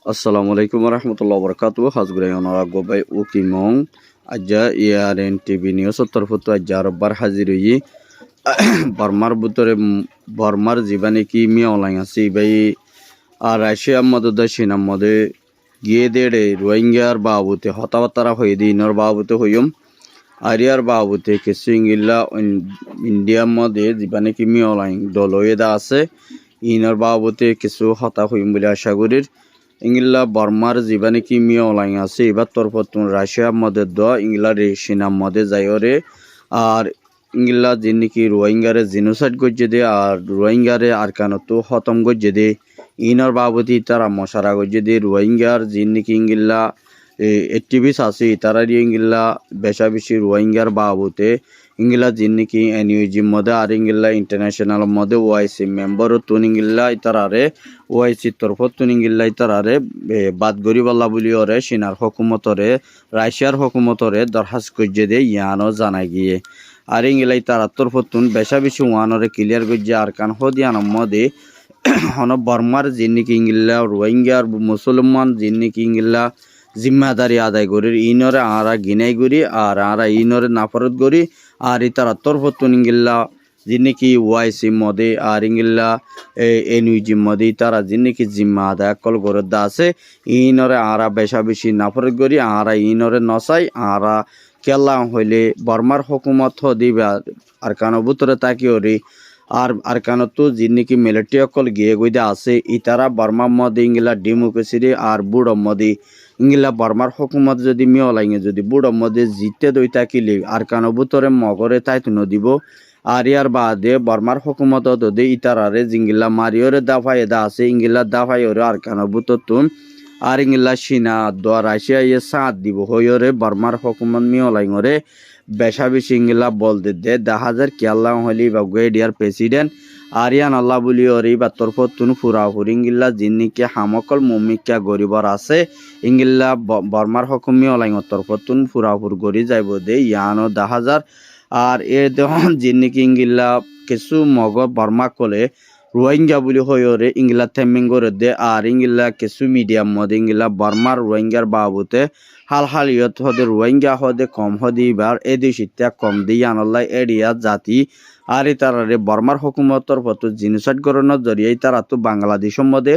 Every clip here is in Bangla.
Assalamu alaikum warahmatullahi wabarakatuh. Hasburai onorago by Ukimong. Aja ERN TV News Torfoto Ajar Bar Haziri Barmar Butore Barmar Zibaniki Miolang by Arashia Mododa Shina Mode Gede Roingar Babute Hotavatara Hoidi Nor Babute Huyum Ariar Babute Kisingilla in India Mode Zibaniki Miolang Doloeda Ase Inor Babute Kisu Hota Huyumbulia Shagurir Ingila Burmar Zibaniki Miolang আছে এবার তরফতুন রাশিয়ার মধ্যে ইংলা রেশিনা মধ্যে যাইরে আর ইংলা জিনিকি রোহিঙ্গারে জিনোসাইড গজ্জে দে আর রোহিঙ্গারে আর কানতো খতম গজ্জে দে ইনর বাবতি তারা মশারা গজ্জে দে রোহিঙ্গার জিনিকি ইংলা অ্যাক্টিভিস্ট আছে তারা ইংলা বেশা বেশি রোহিঙ্গার বাবতে ইংলা জিনিকি এনইউজি মধ্যে আর ইংলা ইন্টারন্যাশনাল মধ্যে ওআইসি মেম্বার তুন ইংলা ইতারারে ওআইসি তরফ তুন ইংলা ইতারারে বাদ গরিবাল্লা বলি ওরে সিনার হকুমতরে রাশিয়ার হকুমতরে দরখাস্ত করছে দে ইয়ানো জানাই গিয়ে আর ইংলা ইতারার তরফ তুন বেশা বেশি ওয়ানরে ক্লিয়ার করছে আর কান হদিয়ান মধ্যে হন বর্মার জিনিকি ইংলা রোহিঙ্গার মুসলমান জিনিকি ইংলা জিম্মাদারি আদায় করি ইনরে আরা গিনাই করি আর আরা ইনরে নাফরত করি আর ইতারা তরফতুন ইংলা জিনিকি ওয়াইসি মদে আর ইংলা এনইউজি মদে তারা জিনিকি জিম্মা আদায় কল গরদ আছে ইনরে আরা বেশা বেশি নাফরত করি আরা ইনরে নসাই আরা কেলা হইলে বর্মার হুকুমত দিবা আর কানো বুতরে তাকিওরি আর কানতো জিনিকি মিলিটারি অকল গিয়ে গইদা আছে ইতারা বর্মা মদে ইংলা ডেমোক্রেসি আর বুড় মদে ইংলা বর্মার হকুমত যদি মিয়লাইঙে যদি বুড় মধ্যে জিতে দই থাকিলে আর কানো বুতরে মগরে তাই তুন দিব আর ইয়ার বাদে বর্মার হকুমত দে ইতারারে জিঙ্গিলা মারিওরে দাফাই দা আছে ইংলা দাফাই ওরে আর কানো বুতর তুন আর ইংলা সিনা দোয়া রাশিয়া ইয়ে সাথ দিব হইরে বর্মার হকুমত মিয়লাইঙরে বেশা বেশি ইংলা বল দে 10,000 কেয়াল্লা হলি বা গোয়েডিয়ার প্রেসিডেন্ট আরিয়ান আল্লাহ বলি ওর বা তরফতুন ফুরাফুর ইংলা জিনিকে হামকল মুমিকা গরিবর আছে ইংলা বর্মার হকুমি অলাইং তরফতুন ফুরাফুর গরি যাইব দে ইয়ানো 10,000 আর এর দেহন জিনিকে ইংলা কিছু মগ বর্মা কলে রোহিঙ্গা বলি হইরে ইংলা থেমিং করে দে আর ইংলা কিছু মিডিয়াম মধ্যে ইংলা বর্মার রোহিঙ্গার বাবুতে হাল হাল ইয়ত হদে রোহিঙ্গা হদে কম হদি বার এদেশিত্যা কম দি আনল্লাহ এরিয়া জাতি আর তারারে বর্মার হুকুমতর পথ জিনিসাইড করানোর জরিয়ে তারা তো বাংলাদেশের মধ্যে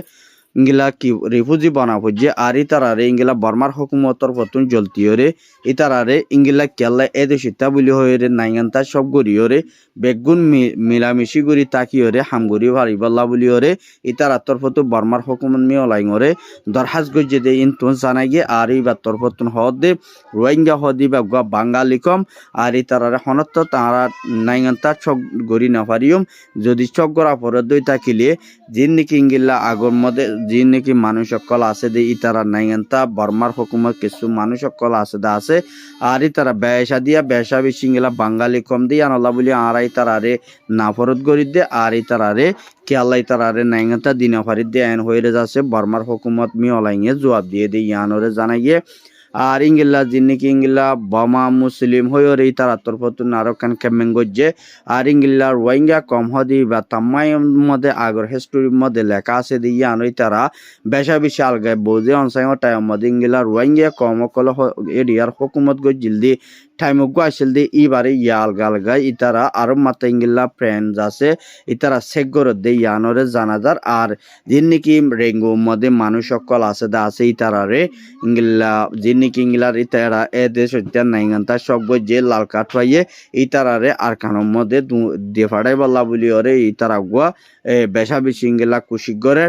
ইংলা কি রিফিউজি বানাবো যে আর তারারে ইংলা বর্মার হুকুমতর পথ জলতিওরে ইতারারে ইংলা কেল্লা এদেশিত্যা বলি হয়ে নাইগান্তা সব গড়িওরে বেগুন মিলামিশি গড়ি তাকিওরে হামগড়ি ভারিবাল্লা বলিওরে ইতার তরফত বর্মার হুকুমত মিয়লাইঙরে দরহাজ গজ্জে দে ইনতুন জানাই গিয়ে আর ইবার তরফতুন হদ দে রোহিঙ্গা হদি বা বাঙালি কম আর ইতারারে হনত তারা নাইগান্তা চক গড়ি না পারিয়ম যদি চক গড়া পরে দই তাকিলে যিন নাকি ইংলা আগর মধ্যে যিন নাকি মানুষ সকল আছে দে ইতারা নাইগান্তা বর্মার হুকুমত কিছু মানুষ সকল আছে দা আছে আর ইতারা বেশা দিয়া বেশা বেশি ইংলা বাঙালি কম দিয়ে আনলা বলি আর ইতারারে নাফরত গড়ি দে আর ইতারারে কেয়াল্লা ইতারারে নাইগান্তা দিনা ফারিদ দে এন হয়ে যাচ্ছে বর্মার হুকুমত মিয়লাইঙে জবাব দিয়ে দে ইয়ানরে জানাই গিয়ে আর ইংলা জিনিকি ইংলা বমা মুসলিম হইরে তারা তরফতুন আরো কান কেমেন গজ্জে আর ইংলা রোহিঙ্গা কম হদি বা তাম্মাই মধ্যে আগর হিস্টোরির মধ্যে লেখা আছে দি ইয়ানই তারা বেশা বেশি আলগায় বোঝে অনসাই টাইম মধ্যে ইংলা রোহিঙ্গা কম কল এরিয়ার হুকুমত গজ্জিল দি টাইম গো আসিল দি ইবারে ইয়া আলগা আলগায় ইতারা আরো মাত্রা ইংলা ফ্রেন্ডস আছে ইতারা সেগর দে ইয়ানরে জানাজার আর জিনিকি রেঙ্গো মধ্যে মানুষ সকল আছে দা আছে ইতারারে ইংলা জিনিকি ইংলার ইতারা এ দেশ হত্যা নাইগান্তা সব যে লাল কাঠ পাইয়ে ইতারারে আর কানোর মধ্যে দেফাড়াই বল্লা বলি ওরে ইতারা গুয়া বেশা বেশি ইংলা কুশি করে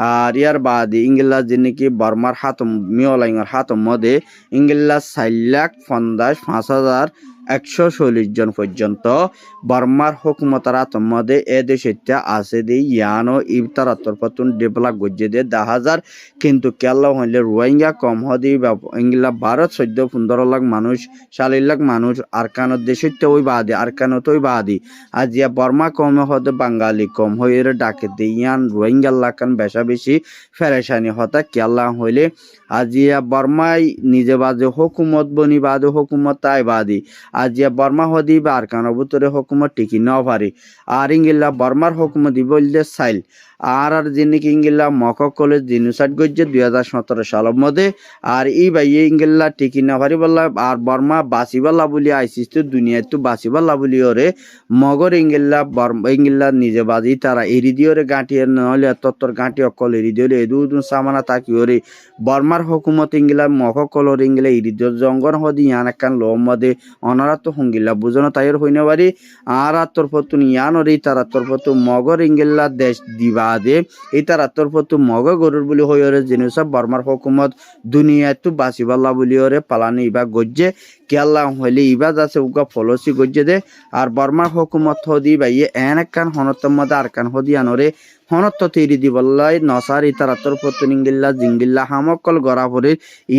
আর ইয়ার বাদে ইংলা জিনিকি বর্মার হাত মিয়লাইঙের হাত মধ্যে ইংলা 4,50,5,140 জন পর্যন্ত বর্মার হুকুমতার মধ্যে এ দেশে আছে দি ইয়ানো ইফতার তরফতুন ডেভেলপ গজ্জে দে 10,000 কিন্তু কেল্লা হইলে রোহিঙ্গা কম হদি বা ইংলা 12-14-15 লাখ মানুষ 40 লাখ মানুষ আর কানো দেশে ওই বাদে আর কানো তো ওই বাদি আজিয়া বর্মা কম হদে বাঙালি কম হয়ে ডাকে দে ইয়ান রোহিঙ্গা লাখান বেশা বেশি ফেরেশানি হতা কেল্লা হইলে আজিয়া বর্মাই নিজে বাদে হুকুমত বনি বাদে হুকুমত তাই বাদি আজিয়া বর্মা হদি বা আরকানো ভিতরে হুকুমত টিকি ন পারি আর ইঙ্গিল্লা বর্মার হুকুমত দিব সাইল আর যিনি ইঙ্গিল্লা মকক কলেজ জিনুসাইড গজ্জে 2017 সালের মধ্যে আর বাইয়ে ইঙ্গিল্লা টিকি না পারি বললা আর বর্মা বাসিবাল্লা বলি আইসিস তো দুনিয়ায় তো বাসিবাল্লা বলি ওরে মগর ইঙ্গিল্লা নিজে বাজি তারা এরি দিওরে গাঁটিয়ে নহলে তত্তর গাঁটি অকল এরি দিওরে এদু সামানা তাকি ওরে বর্মার হুকুমত ইঙ্গিলা মকক কলর ইঙ্গিলা এরি দিও জঙ্গন হদি ইয়ান একখান লো মধ্যে অনারাত হঙ্গিল্লা বুঝনো তাইর হইনে পারি আর আত্তর পতুন ইয়ান ওরে তারা তোর পতু মগর ইঙ্গিল্লা দেশ দিবা দে এই তার আত্মরপত্র মগ গরুর বলি হয়ে জিনিস বর্মার হুকুমত দুনিয়ায় তো বাসিবাল্লা বলি ওরে পালানি ইবা গজ্জে কেল্লা হইলে ইবা যাচ্ছে উগা ফলসি গজ্জে দে আর বর্মার হুকুমত হদি বাইয়ে এন একখান হনতর মধ্যে আর কান হদি আনরে হনত্ত তৈরি দিবল্লাই নসার ইতার আত্মরপত্র নিঙ্গিল্লা জিঙ্গিল্লা হামকল গড়া ভরে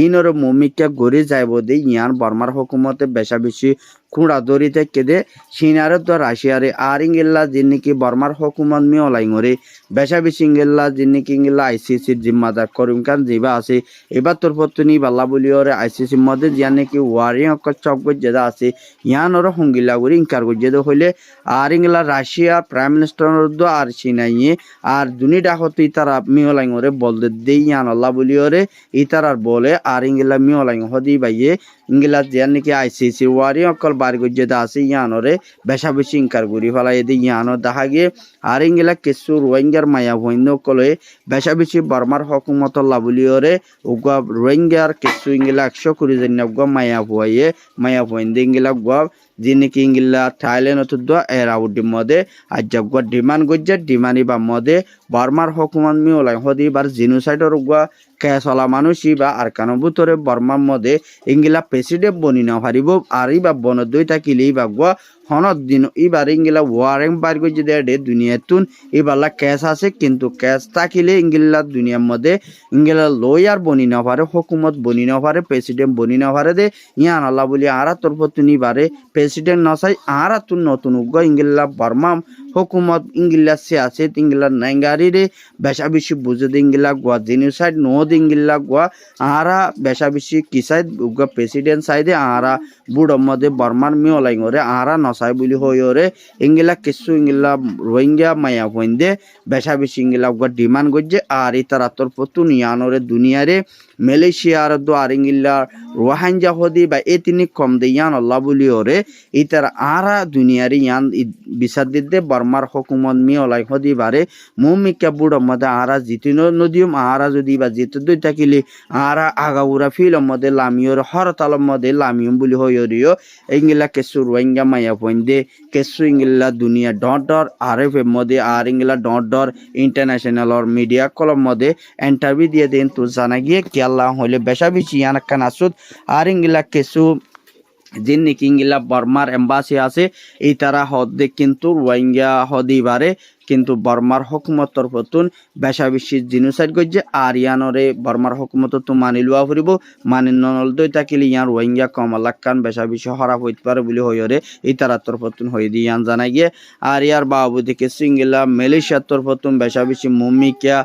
ইনর মমিকা গড়ে যাইব দে ইয়ান বর্মার হুকুমতে বেশা বেশি খুঁড়া দড়িতে কেদে সিনারত রাশিয়ারে আর ইঙ্গিল্লা যিনি বর্মার হুকুমত মিয়লাইঙরে বেশা বেশি ইঙ্গিল্লা যিনি ইঙ্গিল্লা আইসিসির জিম্মাদার করিম খান যেবা আছে এবার তোর পত্নী বাল্লা বলিওরে আইসিসির মধ্যে জিয়া নাকি ওয়ারিং অকল চক যেটা আছে ইয়ান ওর হঙ্গিল্লা করে ইনকার গজ্জেদ হইলে আর ইঙ্গিল্লা রাশিয়া প্রাইম মিনিস্টার আর সিনাইয়ে আর দুনি ডাকত ইতারা মিয়লাইঙরে বলদে দে ইয়ান আল্লাহ বলিওরে ইতার আর বলে আর ইঙ্গিল্লা মিয়লাইং হদি বাইয়ে ইঙ্গিলা জিয়ান নাকি আইসিসি ওয়ারিং অকল বার গজ্জেদা আছে ইয়ানরে বেশা বেশি ইনকার করি ফেলা এদি ইয়ানো দেখা গিয়ে আর ইঙ্গিলা কিছু রোহিঙ্গার মায়া ভৈন্য কলে বেশা বেশি বর্মার হুকুমত লাবুলিওরে উগা রোহিঙ্গার কিছু ইঙ্গিলা 100 কোটি জন উগা মায়া ভুয়াইয়ে মায়া ভৈন্দ ইঙ্গিলা উগা যিনি ইঙ্গিলা থাইল্যান্ড অতুদ্দ এর আউডি মধ্যে আর জগা ডিমান্ড গজ্জে ডিমান্ড বা মধ্যে বর্মার হুকুমত মিওলাই হদি বার জিনোসাইডর উগা কেসলা মানুষই বা আর কানো ভিতরে বর্মার মধ্যে ইঙ্গিলা প্রেসিডেন্ট বনি না পারিব আর ইবা বন দুইটা কিলি বা গুয়া হনত দিন এবার ইঙ্গিলা ওয়ারেং বার গজ্জে দে দুনিয়াতুন এবারলা ক্যাশ আছে কিন্তু ক্যাশ থাকিলে ইঙ্গিলা দুনিয়ার মধ্যে ইঙ্গিলা লয়ার বনি না পারে হুকুমত বনি না পারে প্রেসিডেন্ট বনি না পারে দে ইয়ান আল্লাহ বলি আর তোর পত্নী বারে প্রেসিডেন্ট নসাই আর তুন নতুন উগ্র ইঙ্গিলা বর্মা হুকুমত ইঙ্গিলা সে আছে ইঙ্গিলা নাইঙ্গারি রে বেশা বেশি বুঝে দে ইঙ্গিলা গোয়া জেনোসাইড নো ইঙ্গিলা গোয়া আরা বেশা বেশি কি সাইড উগ্র প্রেসিডেন্ট সাইডে আরা বুড়োর মধ্যে বর্মার মিওলাই ওরে আরা নসাই বলি হয়ে ওরে ইঙ্গিলা কিছু ইঙ্গিলা রোহিঙ্গা মায়া হইন্দে বেশা বেশি ইঙ্গিলা উগ্র ডিমান্ড করছে আর ইতার আতর পতুন ইয়ানোরে দুনিয়ারে মালয়েশিয়ার দো আর ইঙ্গিলা রোহাঙ্গা হদি বা এ তিনি কম দে ইয়ান আল্লাহ বলি ওরে ইতার আরা দুনিয়ারে ইয়ান বিচার দিতে বর্মার হুকুমত মিওলাই হদি বারে মুমিকা বুড়োর মধ্যে আরা জিতিন নদীম আরা যদি বা জিত দুই থাকিলে আরা আগাউরা ফিলর মধ্যে লামিওর হরতালর মধ্যে লামিয়ম বলি হইরিও ইঙ্গিলা কেসু রোহিঙ্গা মায়া পয়েন্টে কেসু ইঙ্গিলা দুনিয়া ডর আরএফ এর মধ্যে আর ইঙ্গিলা ডর ইন্টারন্যাশনাল আর মিডিয়া কলম মধ্যে ইন্টারভিউ দিয়ে দেন তো জানা গিয়ে কি আল্লাহ হইলে বেশা বেশি ইয়ানাক্কান আসুদ আর ইঙ্গিলা কেসু যিনি ইঙ্গিলা বর্মার এম্বাসি আছে এই তারা হদে কিন্তু রোহিঙ্গা হদি বারে কিন্তু বর্মার হুকুমতর পতুন বেশা বেশি জিনোসাইড গজ্জে আর ইয়ানরে বর্মার হুকুমত তো মানি লওয়া ফুরিব মানি ননল দই তাকিলে ইয়ান রোহিঙ্গা কমলাক্কান বেশা বেশি হরাপ হইতে পারে বলে হইরে এই তারাতর পতুন হই দি ইয়ান জানাই গিয়ে আর ইয়ার বাবু দিকে সিঙ্গিলা মালয়েশিয়ার তর পতুন বেশা বেশি মুমিকা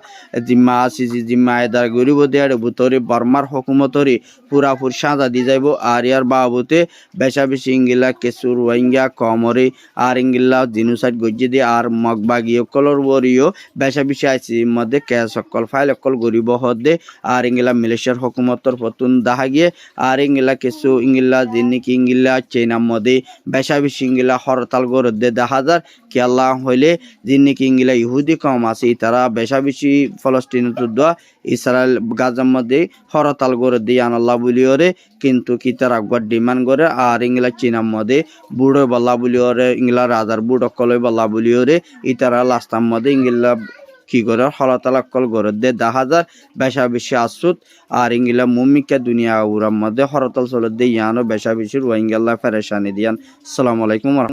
জিম্মা আসিজি জিম্মা আয়দার গরিব দেয়ার ভিতরে বর্মার হুকুমতরে পুরাপুর সাজা দি যাইব আর ইয়ার বাবুতে বেশা বেশি ইঙ্গিলা কেসু রোহিঙ্গা কমরে আর ইঙ্গিলা জিনোসাইড গজ্জে দিয়ে আর মগবাগি কলর বরিও বেশা বেশি আইসি মধ্যে ক্যাশ অকল ফাইল অকল গরিব হদে আর ইঙ্গিলা মালয়েশিয়ার হুকুমতর পতুন দেখা গিয়ে আর ইঙ্গিলা কিছু ইঙ্গিলা যিনি ইঙ্গিলা চীনার মধ্যে বেশা বেশি ইঙ্গিলা হরতাল গরদে দেখা যার কি আল্লাহ হইলে যিনি ইঙ্গিলা ইহুদি কম আছে তারা বেশা বেশি ফলস্তিন যুদ্ধ ইসরায়েল গাজার মধ্যে হরতাল গরদে আনাল্লাহ বলিওরে কিন্তু কি তার আকবর ডিমান্ড করে আর ইংলা চীনার মধ্যে বুড়ো বল্লা বলিওরে ইংলা রাজার বুড়ো কলে বল্লা বলিওরে ইতারা লাস্তার মধ্যে ইংলা কি করে হরতাল অকল গড়ে দে 10,000 বেশা বেশি আসুত আর ইংলা মুমিকা দুনিয়া উড়ার মধ্যে হরতাল চলে দে ইয়ানো বেশা বেশি রোহিঙ্গা ফেরেশানি দিয়ান। আসসালামু আলাইকুম।